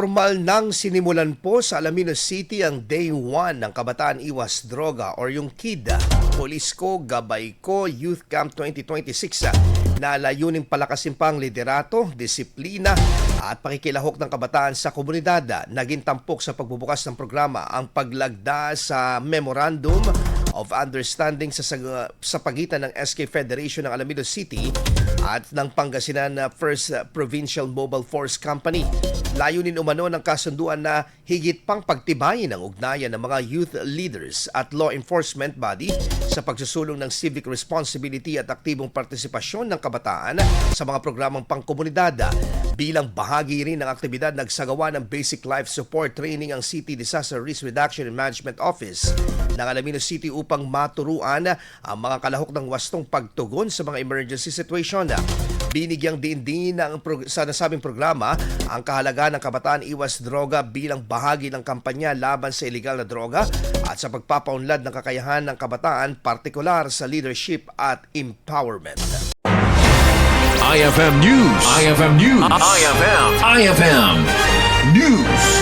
Formal nang sinimulan po sa Alaminos City ang Day 1 ng Kabataan Iwas Droga or yung KIDA, Pulis Ko, Gabay Ko, Youth Camp 2026 na layuning palakasin pang liderato, disiplina at pakikilahok ng kabataan sa komunidad. Naging tampok sa pagbubukas ng programa ang paglagda sa Memorandum of Understanding sa pagitan ng SK Federation ng Alaminos City at ng Pangasinan First Provincial Mobile Force Company. Layunin umano ng kasunduan na higit pang pagtibayin ang ugnayan ng mga youth leaders at law enforcement body sa pagsusulong ng civic responsibility at aktibong partisipasyon ng kabataan sa mga programang pangkomunidad. Bilang bahagi rin ng aktibidad, nagsagawa ng Basic Life Support Training ang City Disaster Risk Reduction and Management Office ng Alaminos City upang maturuan ang mga kalahok ng wastong pagtugon sa mga emergency situation. Binigyang diin sa nasabing programa ang kahalagaan ng kabataan iwas droga bilang bahagi ng kampanya laban sa iligal na droga at sa pagpapaunlad ng kakayahan ng kabataan, partikular sa leadership at empowerment. IFM News. IFM News. IFM News.